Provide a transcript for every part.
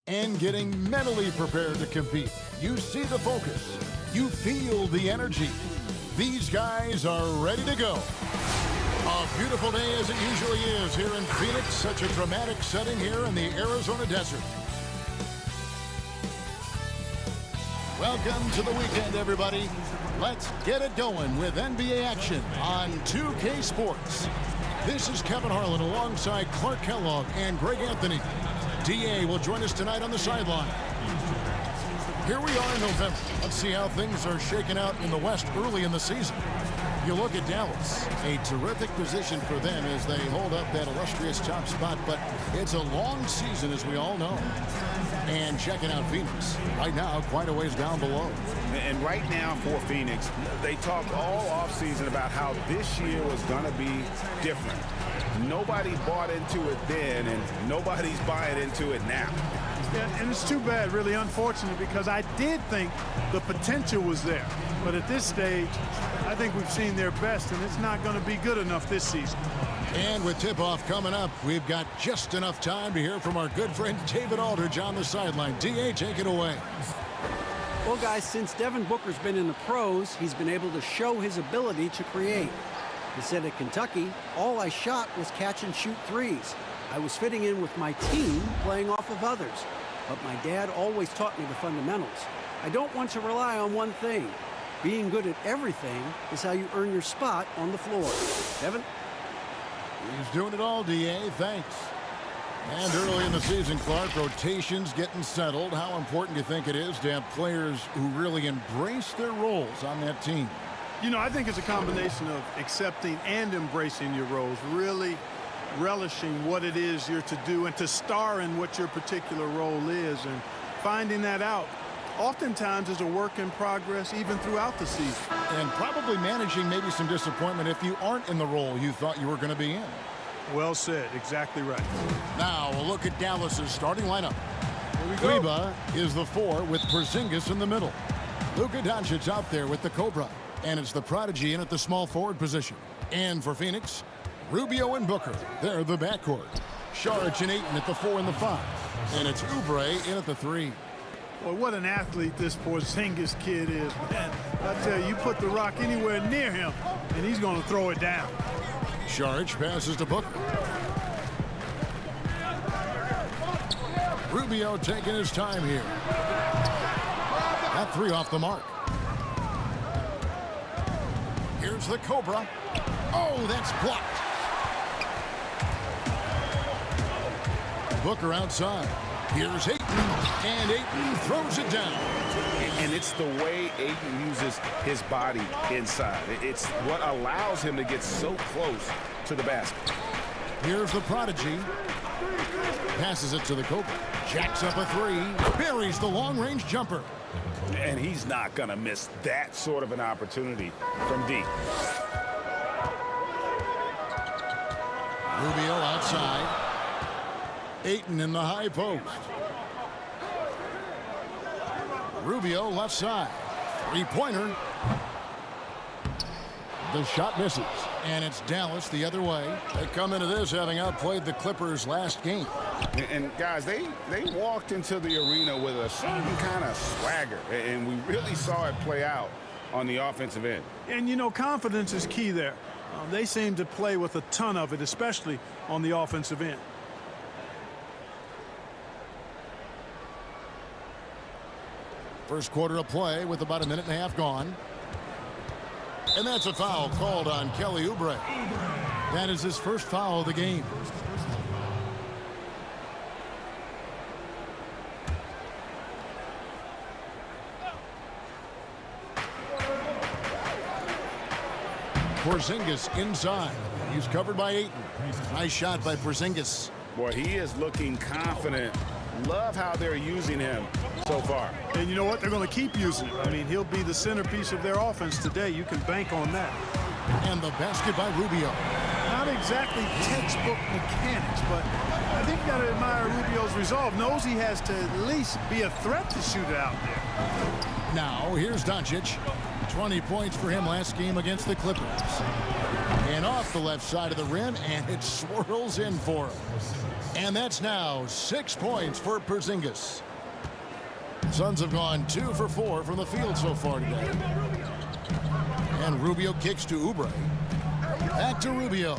and getting mentally prepared to compete. You see the focus. You feel the energy. These guys are ready to go. A beautiful day as it usually is here in Phoenix. Such a dramatic setting here in the Arizona desert. Welcome to the weekend, everybody. Let's get it going with NBA action on 2K Sports. This is Kevin Harlan alongside Clark Kellogg and Greg Anthony. DA will join us tonight on the sideline. Here we are in November. Let's see how things are shaking out in the West early in the season. You look at Dallas, a terrific position for them as they hold up that illustrious top spot, but it's a long season, as we all know. And checking out Phoenix, right now, quite a ways down below. And right now for Phoenix, they talked all offseason about how this year was going to be different. Nobody bought into it then, and nobody's buying into it now. Yeah, and it's too bad, really unfortunate, because I did think the potential was there. But at this stage, I think we've seen their best, and it's not going to be good enough this season. And with tip-off coming up, we've got just enough time to hear from our good friend David Aldridge on the sideline. D.A., take it away. Well, guys, since Devin Booker's been in the pros, he's been able to show his ability to create. He said at Kentucky, all I shot was catch and shoot threes. I was fitting in with my team, playing off of others. But my dad always taught me the fundamentals. I don't want to rely on one thing. Being good at everything is how you earn your spot on the floor. Devin? He's doing it all, D.A. Thanks. And early in the season, Clark, rotations getting settled. How important do you think it is to have players who really embrace their roles on that team? You know, I think it's a combination of accepting and embracing your roles, really relishing what it is you're to do and to star in what your particular role is, and finding that out oftentimes is a work in progress even throughout the season. And probably managing maybe some disappointment if you aren't in the role you thought you were going to be in. Well said. Exactly right. Now we'll look at Dallas's starting lineup. Ligue is the 4 with Porzingis in the middle. Luka Doncic out there with the Cobra. And it's the prodigy in at the small forward position. And for Phoenix, Rubio and Booker. They're the backcourt. Saric and Ayton at the 4 and the 5. And it's Oubre in at the 3. Boy, what an athlete this Porzingis kid is, man. I tell you, put the rock anywhere near him, and he's going to throw it down. Saric passes to Booker. Rubio taking his time here. That 3 off the mark. Here's the Cobra. Oh, that's blocked. Booker outside. Here's Ayton, and Ayton throws it down. And it's the way Ayton uses his body inside. It's what allows him to get so close to the basket. Here's the prodigy. Passes it to the Cobra. Jacks up a 3. Buries the long-range jumper. And he's not going to miss that sort of an opportunity from deep. Rubio outside. Ayton in the high post. Rubio left side. 3-pointer. The shot misses. And it's Dallas the other way. They come into this having outplayed the Clippers last game. And guys, they walked into the arena with a certain kind of swagger. And we really saw it play out on the offensive end. And, you know, confidence is key there. They seem to play with a ton of it, especially on the offensive end. First quarter of play with about a minute and a half gone. And that's a foul called on Kelly Oubre. That is his first foul of the game. Porzingis inside. He's covered by Ayton. Nice shot by Porzingis. Boy, he is looking confident. Love how they're using him so far. And you know what? They're going to keep using him. I mean, he'll be the centerpiece of their offense today. You can bank on that. And the basket by Rubio. Not exactly textbook mechanics, but I think you got to admire Rubio's resolve. Knows he has to at least be a threat to shoot it out there. Now, here's Doncic. 20 points for him last game against the Clippers. And off the left side of the rim, and it swirls in for him. And that's now 6 points for Porzingis. Suns have gone 2 for 4 from the field so far today. And Rubio kicks to Oubre. Back to Rubio.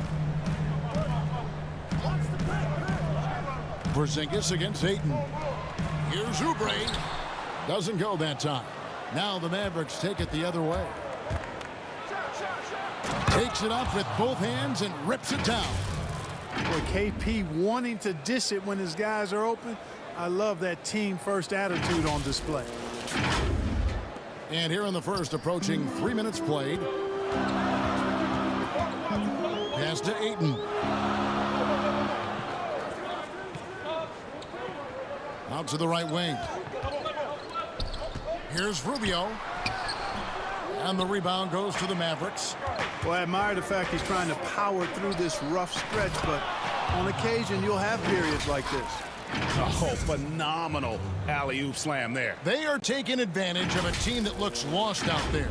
Porzingis against Ayton. Here's Oubre. Doesn't go that time. Now the Mavericks take it the other way. Takes it up with both hands and rips it down. Boy, KP wanting to dish it when his guys are open. I love that team first attitude on display. And here in the first, approaching 3 minutes played. Pass to Ayton. Out to the right wing. Here's Rubio. And the rebound goes to the Mavericks. Well, I admire the fact he's trying to power through this rough stretch, but on occasion you'll have periods like this. Oh, phenomenal alley-oop slam there. They are taking advantage of a team that looks lost out there.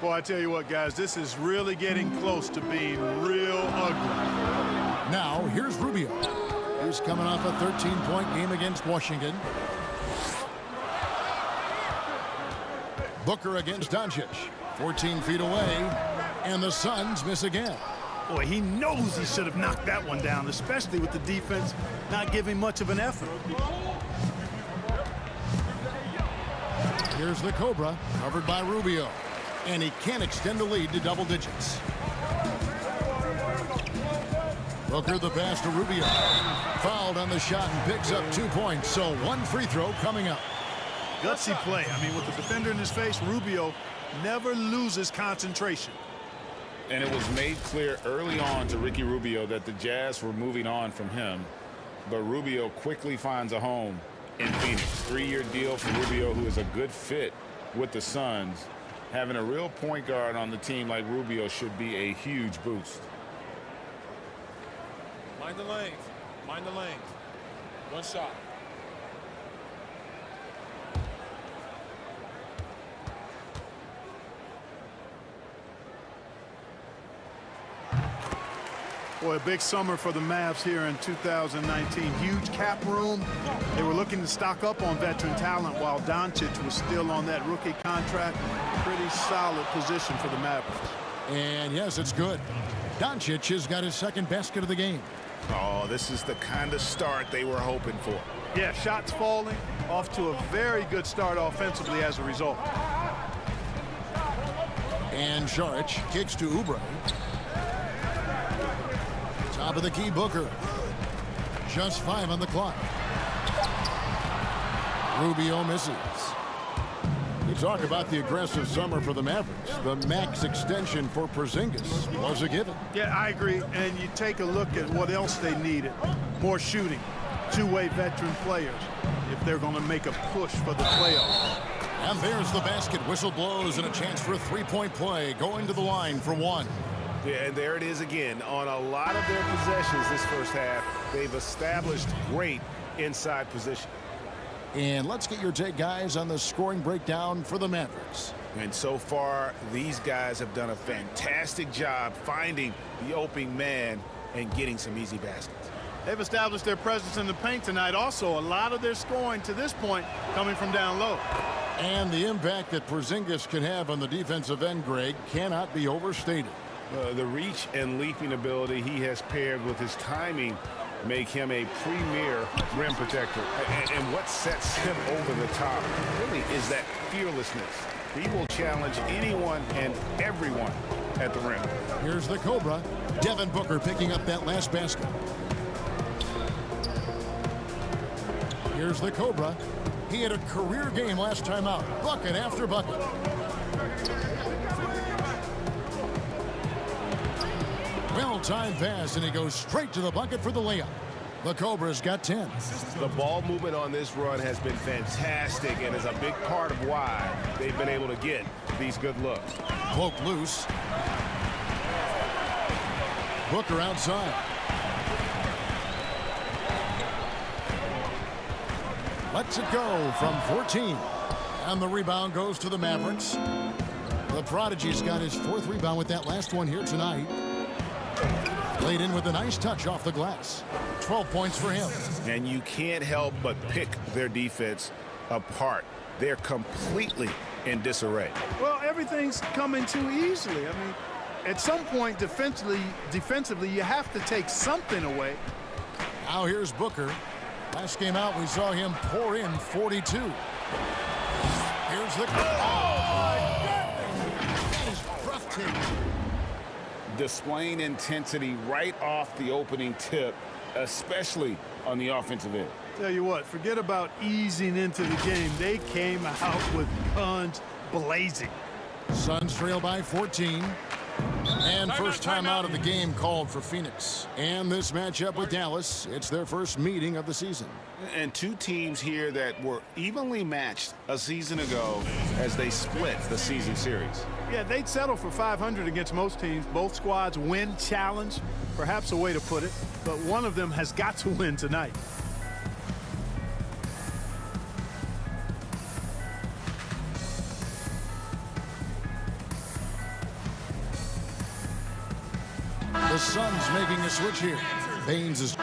Boy, I tell you what, guys, this is really getting close to being real ugly. Now, here's Rubio. He's coming off a 13-point game against Washington. Booker against Doncic. 14 feet away, and the Suns miss again. Boy, he knows he should have knocked that one down, especially with the defense not giving much of an effort. Here's the Cobra, covered by Rubio, and he can't extend the lead to double digits. Booker the pass to Rubio. Fouled on the shot and picks up 2 points, so one free throw coming up. Gutsy play. I mean, with the defender in his face, Rubio never loses concentration. And it was made clear early on to Ricky Rubio that the Jazz were moving on from him. But Rubio quickly finds a home in Phoenix. 3-year deal for Rubio, who is a good fit with the Suns. Having a real point guard on the team like Rubio should be a huge boost. Mind the lanes. Mind the lanes. One shot. Boy, a big summer for the Mavs here in 2019. Huge cap room. They were looking to stock up on veteran talent while Doncic was still on that rookie contract. Pretty solid position for the Mavericks. And yes, it's good. Doncic has got his second basket of the game. Oh, this is the kind of start they were hoping for. Yeah, shots falling, off to a very good start offensively as a result. And Saric kicks to Oubre. Top of the key, Booker. Just 5 on the clock. Rubio misses. You talk about the aggressive summer for the Mavericks. The max extension for Porzingis was a given. Yeah, I agree. And you take a look at what else they needed. More shooting, two-way veteran players if they're going to make a push for the playoffs. And there's the basket. Whistle blows and a chance for a three-point play. Going to the line for one. Yeah, and there it is again. On a lot of their possessions this first half, they've established great inside position. And let's get your take, guys, on the scoring breakdown for the Mavericks. And so far, these guys have done a fantastic job finding the opening man and getting some easy baskets. They've established their presence in the paint tonight. Also, a lot of their scoring to this point coming from down low. And the impact that Porzingis can have on the defensive end, Greg, cannot be overstated. The reach and leaping ability he has paired with his timing make him a premier rim protector. And what sets him over the top really is that fearlessness. He will challenge anyone and everyone at the rim. Here's the Cobra. Devin Booker picking up that last basket. Here's the Cobra. He had a career game last time out. Bucket after bucket. Well-timed pass, and he goes straight to the bucket for the layup. The Cobra's got 10. The ball movement on this run has been fantastic and is a big part of why they've been able to get these good looks. Cloak loose. Booker outside. Lets it go from 14. And the rebound goes to the Mavericks. The Prodigy's got his 4th rebound with that last one here tonight. Laid in with a nice touch off the glass. 12 points for him. And you can't help but pick their defense apart. They're completely in disarray. Well, everything's coming too easily. I mean, at some point defensively, you have to take something away. Now here's Booker. Last game out, we saw him pour in 42. Here's the... Oh, my goodness! That is breathtaking. Displaying intensity right off the opening tip, especially on the offensive end. Tell you what, forget about easing into the game. They came out with guns blazing. Suns trail by 14. And first time out of the game called for Phoenix. And this matchup with Dallas, it's their first meeting of the season. And two teams here that were evenly matched a season ago as they split the season series. Yeah, they'd settle for 500 against most teams. Both squads win challenge, perhaps a way to put it. But one of them has got to win tonight. The Suns making a switch here. Baines is...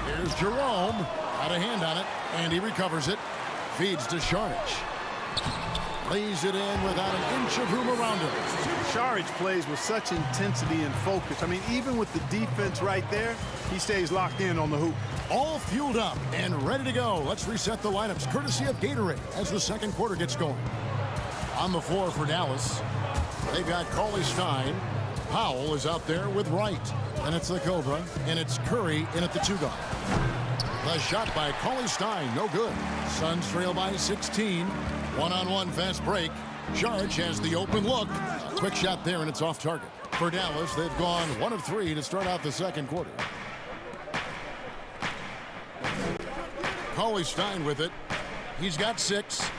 Here's Jerome. Got a hand on it, and he recovers it. Feeds to Saric. Lays it in without an inch of room around him. Saric plays with such intensity and focus. I mean, even with the defense right there, he stays locked in on the hoop. All fueled up and ready to go. Let's reset the lineups courtesy of Gatorade as the second quarter gets going. On the floor for Dallas, they've got Cauley Stein. Powell is out there with Wright. And it's the Cobra, and it's Curry in at the 2-guard. The shot by Cauley Stein, no good. Suns trail by 16. One-on-one fast break. Saric has the open look. Quick shot there, and it's off target. For Dallas, they've gone 1 of 3 to start out the second quarter. Cauley Stein with it. He's got 6.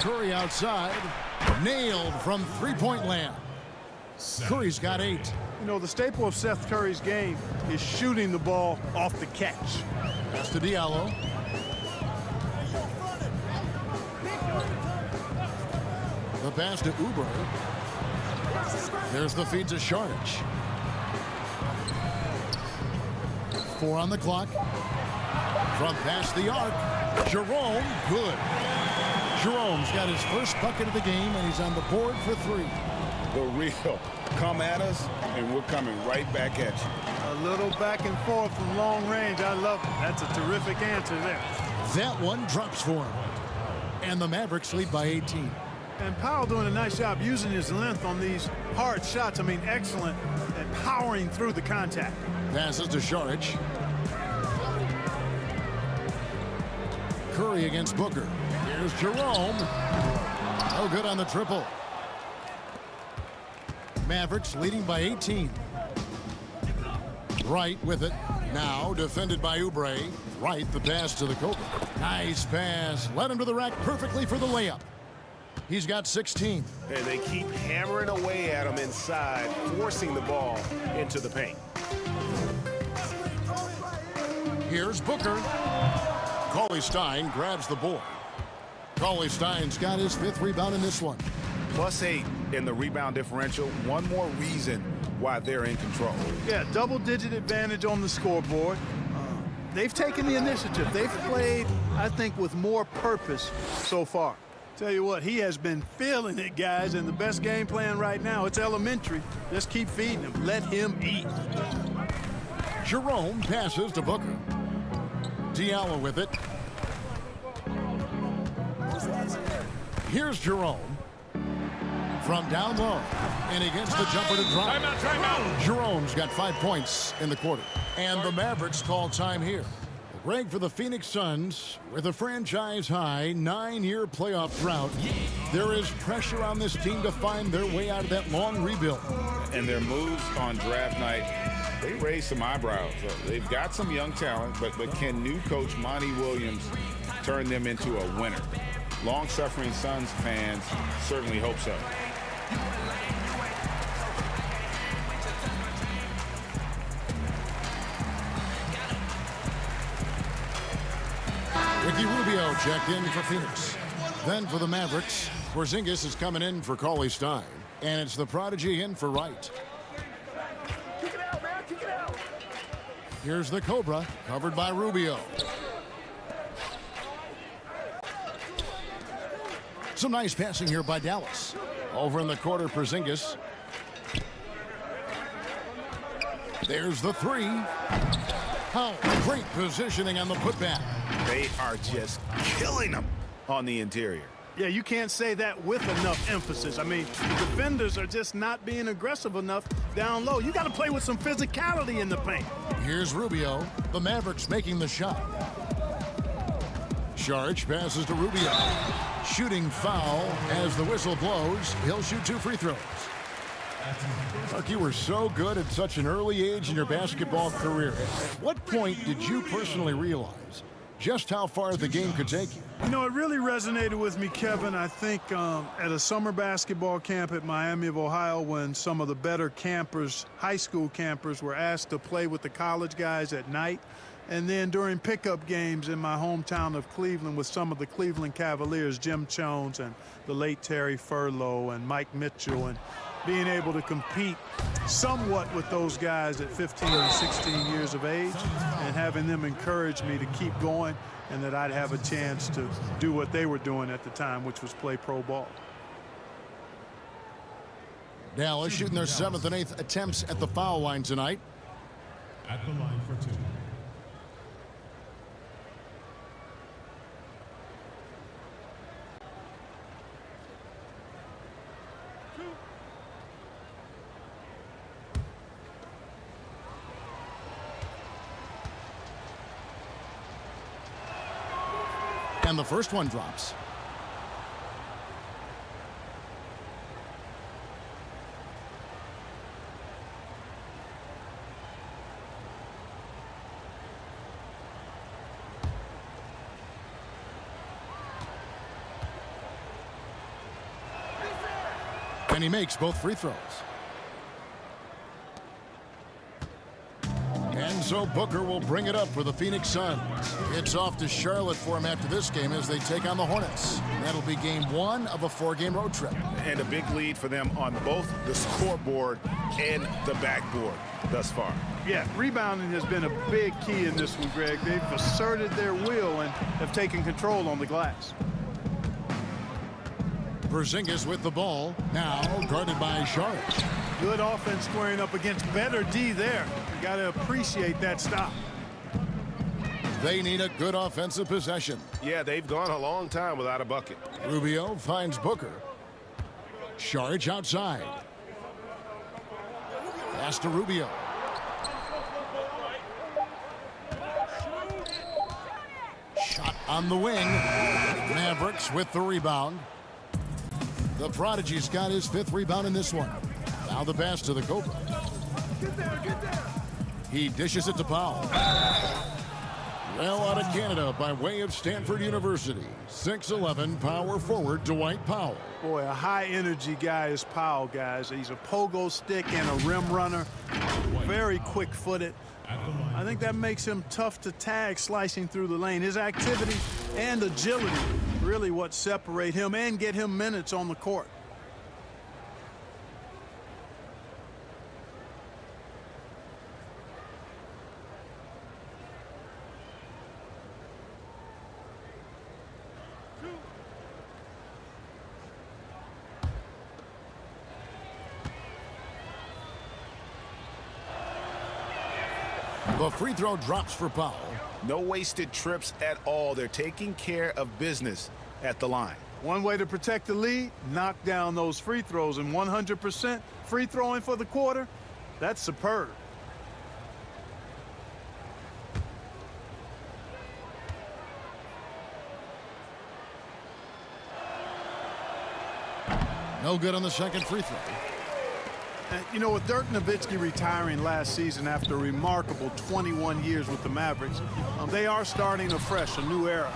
Curry outside. Nailed from three-point land. Curry's got 8. You know, the staple of Seth Curry's game is shooting the ball off the catch. Pass to Diallo. The pass to Oubre. There's the feed to Saric. 4 on the clock. From past the arc, Jerome, good. Jerome's got his first bucket of the game, and he's on the board for 3. The real come at us, and we're coming right back at you. A little back and forth from long range. I love it. That's a terrific answer there. That one drops for him. And the Mavericks lead by 18. And Powell doing a nice job using his length on these hard shots. I mean, excellent at powering through the contact. Passes to Saric. Curry against Booker. Here's Jerome. No good on the triple. Mavericks leading by 18. Wright with it. Now defended by Oubre. Wright the pass to the Cobra. Nice pass. Led him to the rack perfectly for the layup. He's got 16. And they keep hammering away at him inside, forcing the ball into the paint. Here's Booker. Cauley Stein grabs the board. Cauley Stein's got his 5th rebound in this one. +8 in the rebound differential. One more reason why they're in control. Yeah, double-digit advantage on the scoreboard. They've taken the initiative. They've played, I think, with more purpose so far. Tell you what, he has been feeling it, guys, and the best game plan right now, it's elementary. Just keep feeding him. Let him eat. Jerome passes to Booker. Diallo with it. Here's Jerome. From down low. And he gets the jumper to drop. Timeout. Jerome's got 5 points in the quarter. And the Mavericks call time here. Greg, for the Phoenix Suns, with a franchise-high 9-year playoff drought, there is pressure on this team to find their way out of that long rebuild. And their moves on draft night, they raise some eyebrows. They've got some young talent, but can new coach Monty Williams turn them into a winner? Long-suffering Suns fans certainly hope so. Rubio checked in for Phoenix. Then for the Mavericks, Porzingis is coming in for Cauley Stein. And it's the prodigy in for Wright. Kick it out, man. Kick it out. Here's the Cobra, covered by Rubio. Some nice passing here by Dallas. Over in the quarter, Porzingis. There's the three. Oh, great positioning on the putback. They are just killing them on the interior. Yeah, you can't say that with enough emphasis. I mean, the defenders are just not being aggressive enough down low. You got to play with some physicality in the paint. Here's Rubio. The Mavericks making the shot. Saric passes to Rubio. Shooting foul as the whistle blows. He'll shoot 2 free throws. Look, you were so good at such an early age in your basketball career. At what point did you personally realize just how far the game could take you? You know, it really resonated with me, Kevin, I think at a summer basketball camp at Miami of Ohio when some of the better campers, high school campers, were asked to play with the college guys at night. And then during pickup games in my hometown of Cleveland with some of the Cleveland Cavaliers, Jim Jones and the late Terry Furlow and Mike Mitchell, and being able to compete somewhat with those guys at 15 and 16 years of age and having them encourage me to keep going and that I'd have a chance to do what they were doing at the time, which was play pro ball. Dallas shooting their 7th and 8th attempts at the foul line tonight. At the line for 2. And the first one drops. And he makes both free throws. And so Booker will bring it up for the Phoenix Suns. It's off to Charlotte for him after this game as they take on the Hornets. That'll be game 1 of a 4-game road trip. And a big lead for them on both the scoreboard and the backboard thus far. Yeah, rebounding has been a big key in this one, Greg. They've asserted their will and have taken control on the glass. Porzingis with the ball, now guarded by Saric. Good offense squaring up against better D there. You got to appreciate that stop. They need a good offensive possession. Yeah, they've gone a long time without a bucket. Rubio finds Booker. Saric outside. Pass to Rubio. Shot on the wing. Mavericks with the rebound. The Prodigy's got his 5th rebound in this one. Now the pass to the Cobra. Get there. He dishes it to Powell. Well, out of Canada by way of Stanford University. 6'11" power forward Dwight Powell. Boy, a high-energy guy is Powell, guys. He's a pogo stick and a rim runner. Very quick-footed. I think that makes him tough to tag slicing through the lane. His activity and agility really what separate him and get him minutes on the court. The free throw drops for Powell. No wasted trips at all. They're taking care of business at the line. One way to protect the lead, knock down those free throws, and 100% free throwing for the quarter, that's superb. No good on the second free throw. You know, with Dirk Nowitzki retiring last season after a remarkable 21 years with the Mavericks, they are starting afresh, a new era,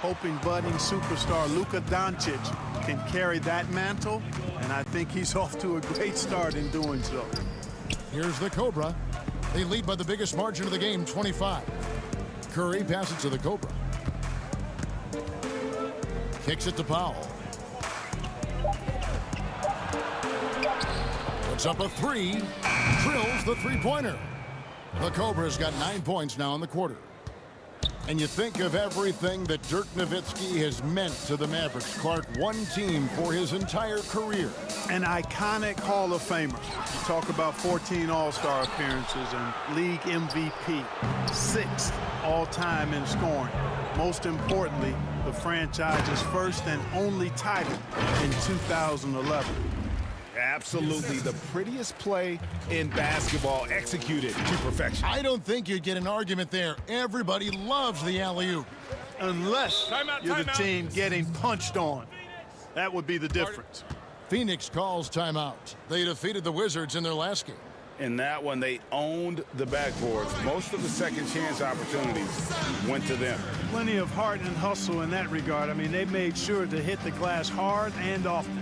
hoping budding superstar Luka Doncic can carry that mantle, and I think he's off to a great start in doing so. Here's the Cobra. They lead by the biggest margin of the game, 25. Curry passes to the Cobra. Kicks it to Powell. Puts up a three. Drills the three-pointer. The Cobras got 9 points now in the quarter. And you think of everything that Dirk Nowitzki has meant to the Mavericks. Clark, one team for his entire career. An iconic Hall of Famer. You talk about 14 All-Star appearances and league MVP. 6th all-time in scoring. Most importantly, the franchise's first and only title in 2011. Absolutely the prettiest play in basketball, executed to perfection. I don't think you'd get an argument there. Everybody loves the alley-oop. Unless you're the team getting punched on. That would be the difference. Phoenix calls timeout. They defeated the Wizards in their last game. In that one, they owned the backboards. Most of the second chance opportunities went to them. Plenty of heart and hustle in that regard. I mean, they made sure to hit the glass hard and often.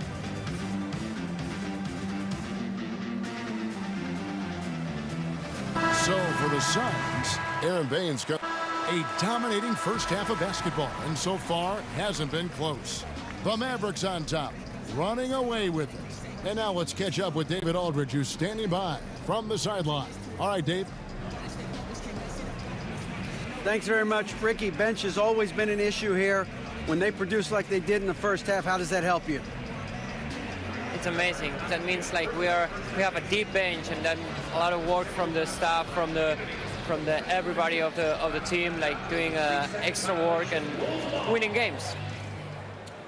So for the Suns, Aaron Baines got a dominating first half of basketball, and so far hasn't been close. The Mavericks on top, running away with it. And now let's catch up with David Aldridge, who's standing by from the sideline. All right, Dave. Thanks very much, Ricky. Bench has always been an issue here. When they produce like they did in the first half, how does that help you? It's amazing. That means like we have a deep bench, and then a lot of work from the staff, from the everybody of the team, like doing extra work and winning games.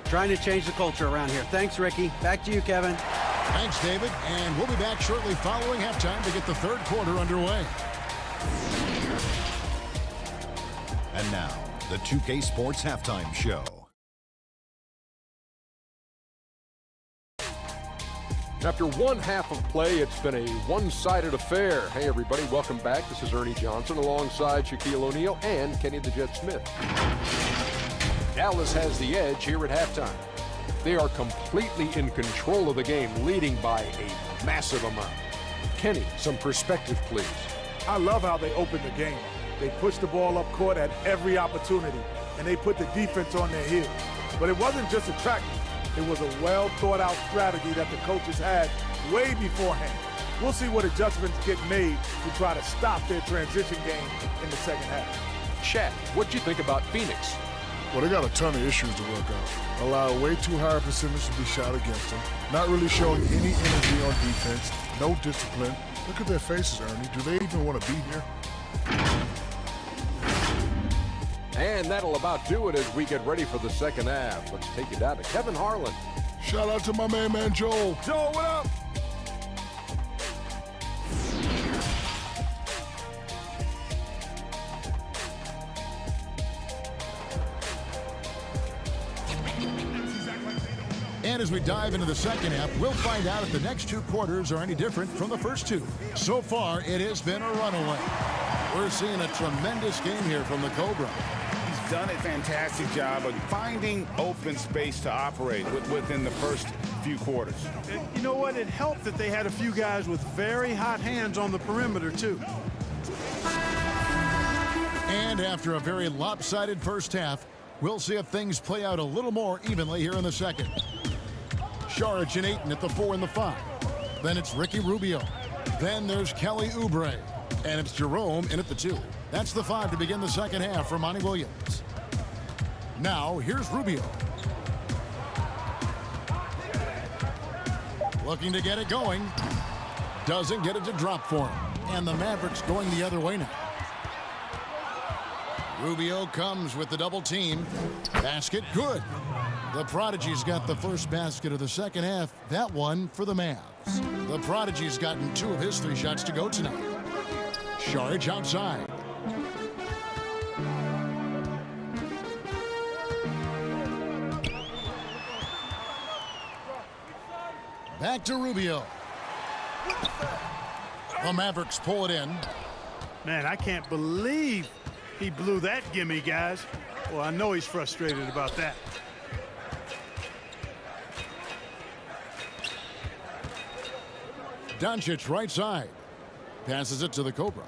Trying to change the culture around here. Thanks, Ricky. Back to you, Kevin. Thanks, David. And we'll be back shortly following halftime to get the third quarter underway. And now, the 2K Sports Halftime Show. After one half of play, it's been a one-sided affair. Hey, everybody, welcome back. This is Ernie Johnson alongside Shaquille O'Neal and Kenny the Jet Smith. Dallas has the edge here at halftime. They are completely in control of the game, leading by a massive amount. Kenny, some perspective, please. I love how they opened the game. They pushed the ball up court at every opportunity, and they put the defense on their heels. But it wasn't just a track. It was a well-thought-out strategy that the coaches had way beforehand. We'll see what adjustments get made to try to stop their transition game in the second half. Shaq, what'd you think about Phoenix? Well, they got a ton of issues to work out. Allow way too high a percentage to be shot against them. Not really showing any energy on defense. No discipline. Look at their faces, Ernie. Do they even want to be here? And that'll about do it as we get ready for the second half. Let's take it down to Kevin Harlan. Shout out to my man Joel. Joel, what up? And as we dive into the second half, we'll find out if the next two quarters are any different from the first two. So far, it has been a runaway. We're seeing a tremendous game here from the Cobra. He's done a fantastic job of finding open space to operate within the first few quarters. You know what? It helped that they had a few guys with very hot hands on the perimeter, too. And after a very lopsided first half, we'll see if things play out a little more evenly here in the second. Saric and Ayton at the 4 and the 5. Then it's Ricky Rubio. Then there's Kelly Oubre. And it's Jerome in at the 2. That's the 5 to begin the second half for Monty Williams. Now, here's Rubio. Looking to get it going. Doesn't get it to drop for him. And the Mavericks going the other way now. Rubio comes with the double team. Basket, good. The Prodigy's got the first basket of the second half. That one for the Mavs. The Prodigy's gotten 2 of his 3 shots to go tonight. Saric outside. Back to Rubio. The Mavericks pull it in. Man, I can't believe he blew that gimme, guys. Well, I know he's frustrated about that. Doncic right side. Passes it to the Cobra.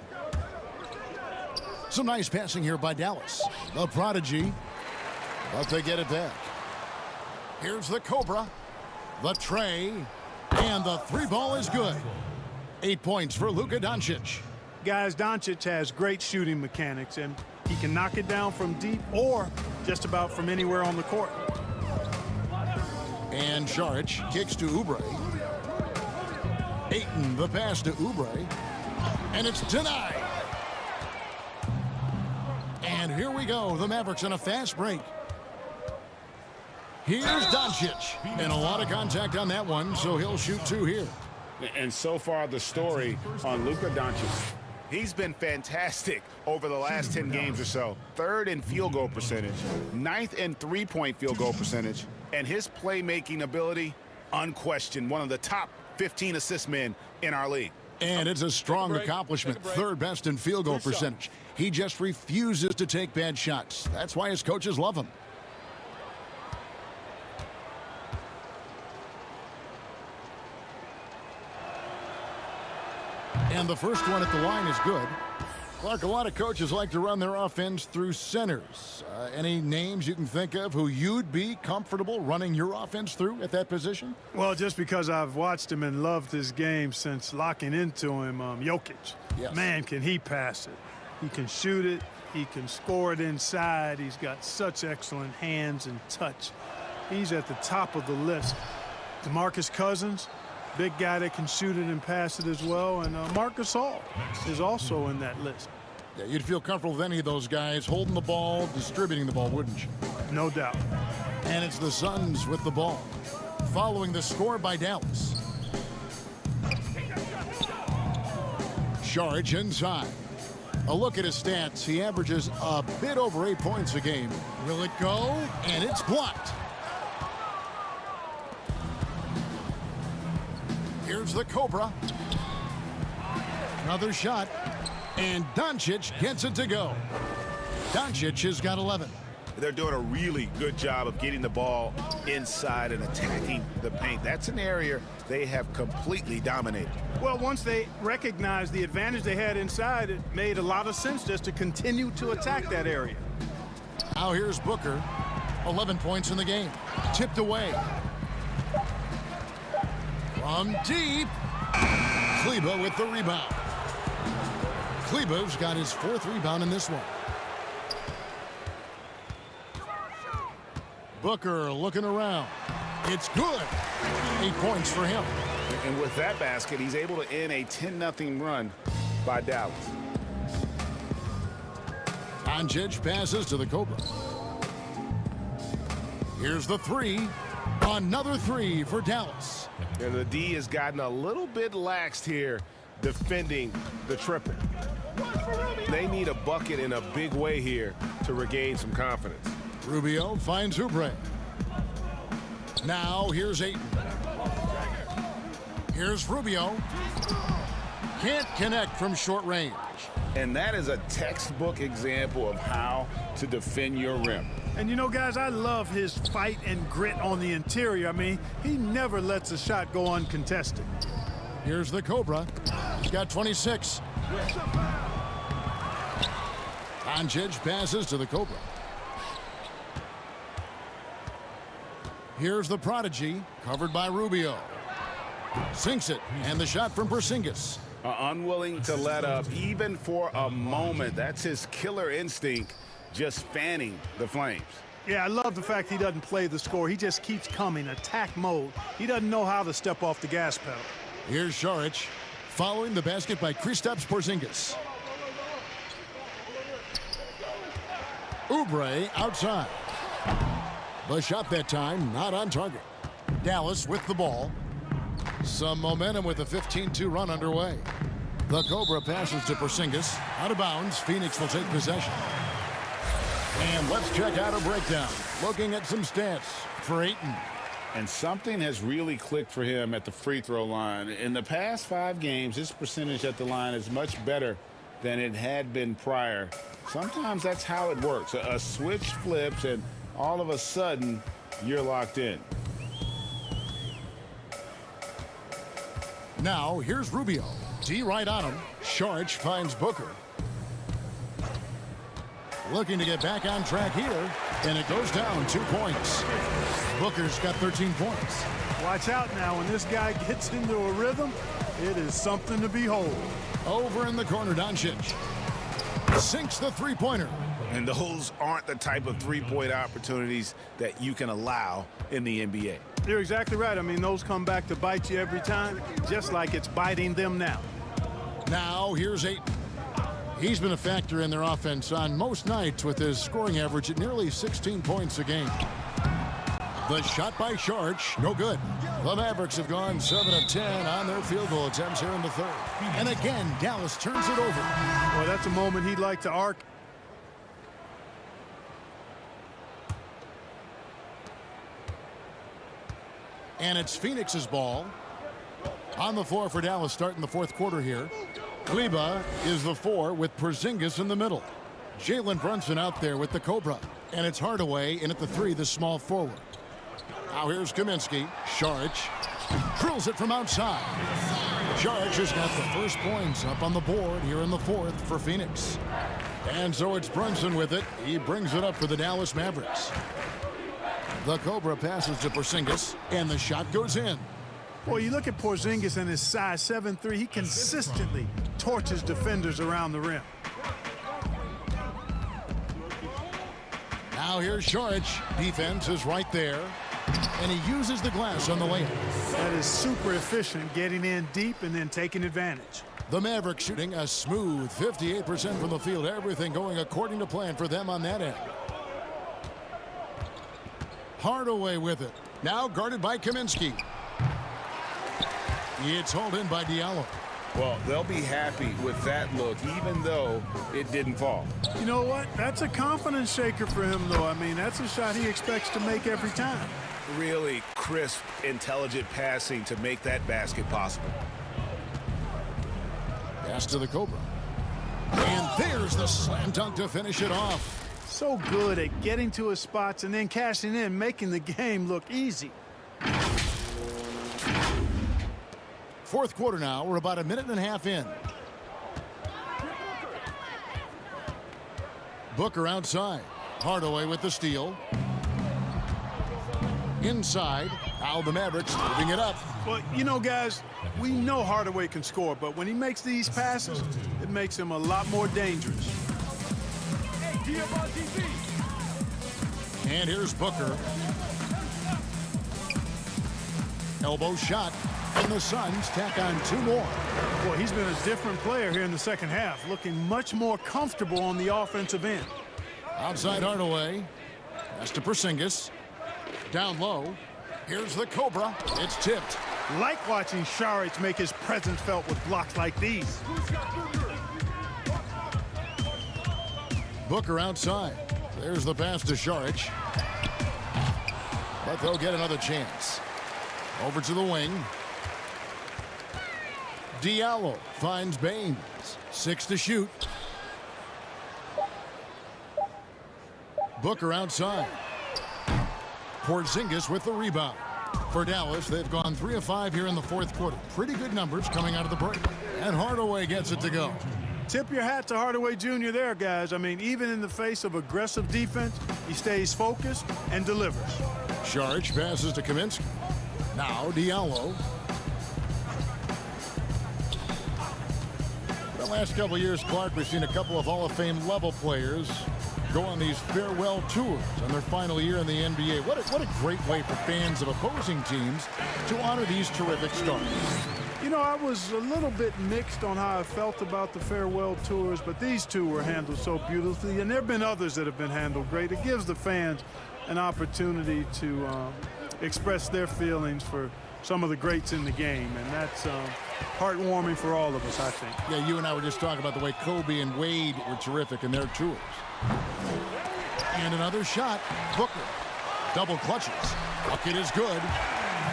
Some nice passing here by Dallas. The Prodigy But they get it back. Here's the Cobra, the tray, and the three ball is good. 8 points for Luka Doncic. Guys, Doncic has great shooting mechanics, and he can knock it down from deep or just about from anywhere on the court. And Saric kicks to Oubre. Ayton, the pass to Oubre. And it's denied. And here we go. The Mavericks on a fast break. Here's Doncic. And a lot of contact on that one, so he'll shoot 2 here. And so far, the story on Luka Doncic. He's been fantastic over the last 10 games or so. 3rd in field goal percentage, 9th in three-point field goal percentage, and his playmaking ability, unquestioned, one of the top 15 assist men in our league. And it's a strong accomplishment. 3rd best in field goal percentage. He just refuses to take bad shots. That's why his coaches love him. And the first one at the line is good. Clark, a lot of coaches like to run their offense through centers. Any names you can think of who you'd be comfortable running your offense through at that position? Well, just because I've watched him and loved his game since locking into him, Jokic. Yes. Man, can he pass it. He can shoot it. He can score it inside. He's got such excellent hands and touch. He's at the top of the list. DeMarcus Cousins, big guy that can shoot it and pass it as well. And Marc Gasol is also in that list. Yeah, you'd feel comfortable with any of those guys holding the ball, distributing the ball, wouldn't you? No doubt. And it's the Suns with the ball, following the score by Dallas. Saric inside. A look at his stats. He averages a bit over 8 points a game. Will it go? And it's blocked. Here's the Cobra. Another shot. And Doncic gets it to go. Doncic has got 11. They're doing a really good job of getting the ball inside and attacking the paint. That's an area they have completely dominated. Well, once they recognized the advantage they had inside, it made a lot of sense just to continue to attack that area. Now here's Booker. 11 points in the game. Tipped away. From deep. Kleber with the rebound. Kleber's got his 4th rebound in this one. Booker looking around. It's good. 8 points for him. And with that basket, he's able to end a 10-0 run by Dallas. Doncic passes to the Cobra. Here's the 3. Another 3 for Dallas. And the D has gotten a little bit laxed here defending the triple. They need a bucket in a big way here to regain some confidence. Rubio finds Oubre. Now here's Ayton. Here's Rubio. Can't connect from short range. And that is a textbook example of how to defend your rim. And you know, guys, I love his fight and grit on the interior. I mean, he never lets a shot go uncontested. Here's the Cobra. He's got 26. Doncic passes to the Cobra. Here's the Prodigy, covered by Rubio. Sinks it, and the shot from Porzingis. Unwilling to let up, even for a moment. That's his killer instinct, just fanning the flames. Yeah, I love the fact he doesn't play the score. He just keeps coming, attack mode. He doesn't know how to step off the gas pedal. Here's Saric, following the basket by Kristaps Porzingis. Oubre outside. The shot that time, not on target. Dallas with the ball. Some momentum with a 15-2 run underway. The Cobra passes to Porzingis. Out of bounds, Phoenix will take possession. And let's check out a breakdown. Looking at some stats for Ayton. And something has really clicked for him at the free throw line. In the past 5 games, his percentage at the line is much better than it had been prior. Sometimes that's how it works. A switch flips and all of a sudden you're locked in. Now here's Rubio. D right on him. Saric finds Booker. looking to get back on track here, and it goes down 2 points. Booker's got 13 points. Watch out now. When this guy gets into a rhythm, it is something to behold. Over in the corner, Doncic sinks the three-pointer. And those aren't the type of three-point opportunities that you can allow in the NBA. You're exactly right. I mean, those come back to bite you every time, just like it's biting them now. Now, here's Ayton. He's been a factor in their offense on most nights with his scoring average at nearly 16 points a game. The shot by Sharch, no good. The Mavericks have gone 7 of 10 on their field goal attempts here in the third. And again, Dallas turns it over. Well, that's a moment he'd like to arc. And it's Phoenix's ball. On the floor for Dallas starting the fourth quarter here. Ligue is the 4 with Porzingis in the middle. Jalen Brunson out there with the Cobra. And it's Hardaway in at the 3, the small forward. Now here's Kaminsky. Sharch drills it from outside. Sharch has got the first points up on the board here in the fourth for Phoenix. And so it's Brunson with it. He brings it up for the Dallas Mavericks. The Cobra passes to Porzingis, and the shot goes in. Boy, you look at Porzingis and his size 7'3", he consistently torches defenders around the rim. Now here's Sharch. Defense is right there. And he uses the glass on the layup. That is super efficient, getting in deep and then taking advantage. The Mavericks shooting a smooth 58% from the field. Everything going according to plan for them on that end. Hardaway with it. Now guarded by Kaminsky. It's hauled in by Diallo. Well, they'll be happy with that look, even though it didn't fall. You know what? That's a confidence shaker for him, though. I mean, that's a shot he expects to make every time. Really crisp, intelligent passing to make that basket possible. Pass to the Cobra. And there's the slam dunk to finish it off. So good at getting to his spots and then cashing in, making the game look easy. Fourth quarter now. We're about a minute and a half in. Booker outside. Hardaway with the steal. Inside. Now the Mavericks moving it up. Well, you know, guys, we know Hardaway can score, but when he makes these passes, it makes him a lot more dangerous. And here's Booker. Elbow shot. And the Suns tack on 2 more. Well, he's been a different player here in the second half, looking much more comfortable on the offensive end. Outside Hardaway. Pass to Porzingis. Down low. Here's the Cobra. It's tipped. Like watching Sharch make his presence felt with blocks like these. Booker outside. There's the pass to Sharch. But they'll get another chance. Over to the wing. Diallo finds Baines. 6 to shoot. Booker outside. Porzingis with the rebound. For Dallas, they've gone 3 of 5 here in the fourth quarter. Pretty good numbers coming out of the break. And Hardaway gets it to go. Tip your hat to Hardaway Jr. there, guys. I mean, even in the face of aggressive defense, he stays focused and delivers. Sharch passes to Kaminsky. Now Diallo. The last couple of years, Clark, we've seen a couple of Hall of Fame level players go on these farewell tours on their final year in the NBA. What a great way for fans of opposing teams to honor these terrific stars. You know, I was a little bit mixed on how I felt about the farewell tours, but these two were handled so beautifully, and there have been others that have been handled great. It gives the fans an opportunity to express their feelings for some of the greats in the game, and that's heartwarming for all of us, I think. Yeah, you and I were just talking about the way Kobe and Wade were terrific in their tours. And another shot. Booker. Double clutches. Bucket is good.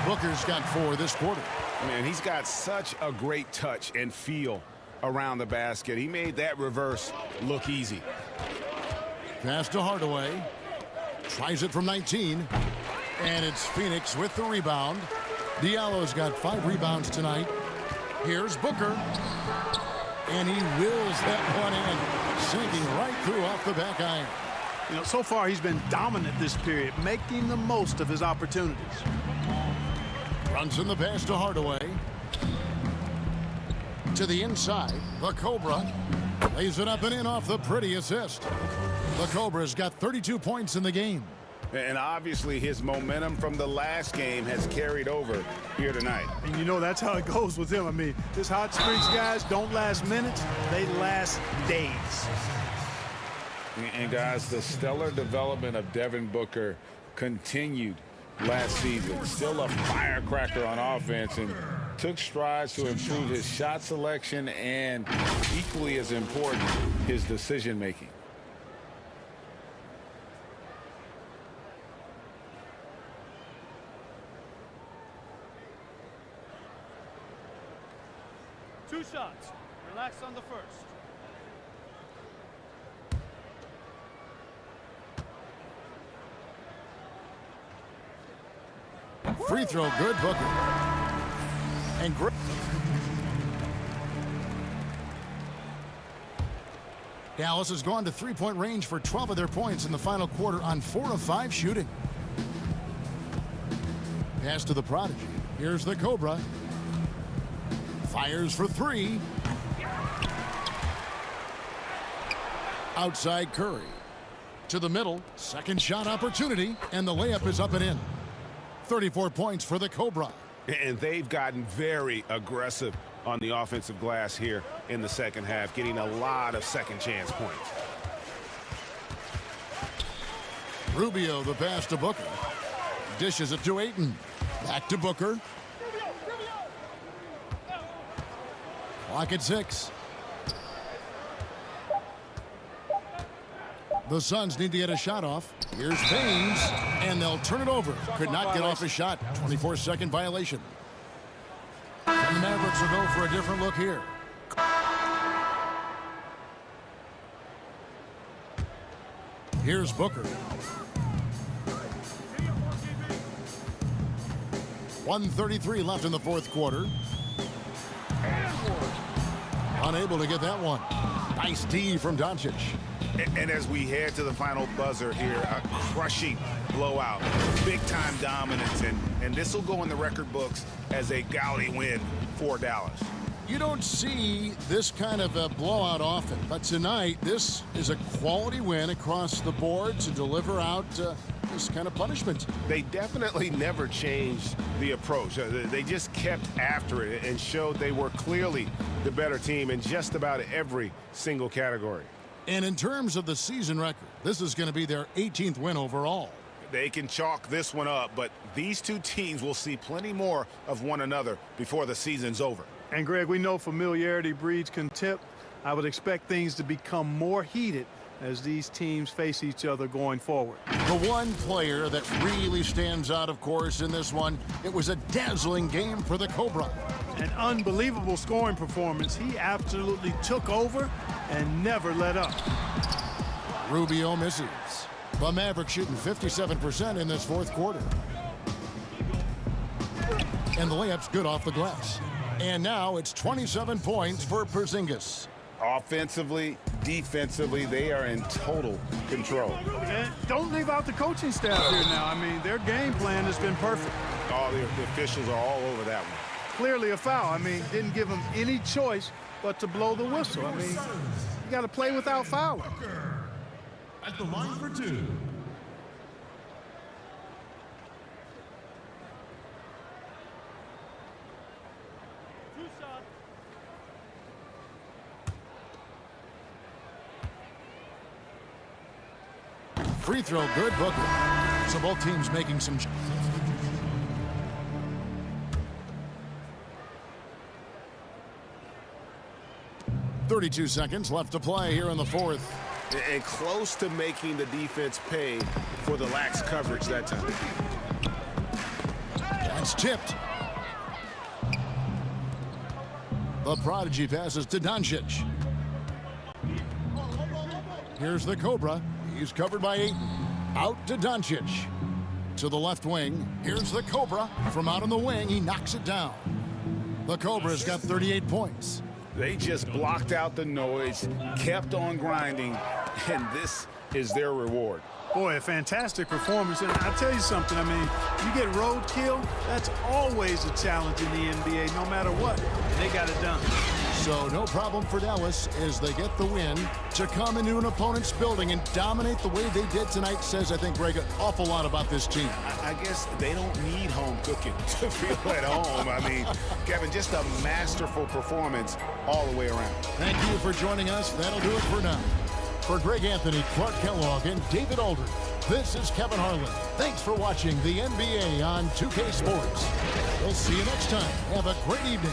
Booker's got 4 this quarter. Man, he's got such a great touch and feel around the basket. He made that reverse look easy. Pass to Hardaway. Tries it from 19. And it's Phoenix with the rebound. Diallo's got 5 rebounds tonight. Here's Booker. And he wills that one in. Sinking right through off the back iron. You know, so far he's been dominant this period, making the most of his opportunities. Runs in the pass to Hardaway. To the inside, the Cobra lays it up and in off the pretty assist. The Cobra's got 32 points in the game. And obviously his momentum from the last game has carried over here tonight. And you know that's how it goes with him. I mean, his hot streaks, guys, don't last minutes. They last days. And guys, the stellar development of Devin Booker continued last season. Still a firecracker on offense and took strides to improve his shot selection and, equally as important, his decision making. Two shots. Relax on the first. Free throw good, Booker. And great. Dallas has gone to three-point range for 12 of their points in the final quarter on 4 of 5 shooting. Pass to the Prodigy. Here's the Cobra. Fires for 3. Outside Curry. To the middle. Second shot opportunity. And the layup is up and in. 34 points for the Cobra. And they've gotten very aggressive on the offensive glass here in the second half, getting a lot of second chance points. Rubio, the pass to Booker. Dishes it to Ayton. Back to Booker. Clock at 6. The Suns need to get a shot off. Here's Baines, and they'll turn it over. Could not get off a shot. 24-second violation. And the Mavericks will go for a different look here. Here's Booker. 1:33 left in the fourth quarter. Unable to get that one. Nice D from Doncic. And as we head to the final buzzer here, a crushing blowout, big-time dominance, and this will go in the record books as a gaudy win for Dallas. You don't see this kind of a blowout often, but tonight this is a quality win across the board to deliver out this kind of punishment. They definitely never changed the approach. They just kept after it and showed they were clearly the better team in just about every single category. And in terms of the season record, this is going to be their 18th win overall. They can chalk this one up, but these two teams will see plenty more of one another before the season's over. And, Greg, we know familiarity breeds contempt. I would expect things to become more heated as these teams face each other going forward. The one player that really stands out, of course, in this one, it was a dazzling game for the Cobra. An unbelievable scoring performance. He absolutely took over and never let up. Rubio misses. The Mavericks shooting 57% in this fourth quarter. And the layup's good off the glass. And now it's 27 points for Porzingis. Offensively, defensively, they are in total control. And don't leave out the coaching staff here now. I mean, their game plan has been perfect. All the officials are all over that one. Clearly a foul. I mean, didn't give them any choice but to blow the whistle. I mean, you got to play without fouling. At the line for 2. Free throw good, Booker. So both teams making some. 32 seconds left to play here in the fourth. And close to making the defense pay for the lax coverage that time. That's tipped. The Prodigy passes to Doncic. Here's the Cobra. He's covered by Ayton. Out to Doncic. To the left wing. Here's the Cobra. From out on the wing, he knocks it down. The Cobra's got 38 points. They just blocked out the noise, kept on grinding, and this is their reward. Boy, a fantastic performance. And I'll tell you something, I mean, you get roadkill, that's always a challenge in the NBA, no matter what. They got it done. So no problem for Dallas as they get the win. To come into an opponent's building and dominate the way they did tonight says, I think, Greg, an awful lot about this team. I guess they don't need home cooking to feel at home. I mean, Kevin, just a masterful performance all the way around. Thank you for joining us. That'll do it for now. For Greg Anthony, Clark Kellogg, and David Aldridge, this is Kevin Harlan. Thanks for watching the NBA on 2K Sports. We'll see you next time. Have a great evening.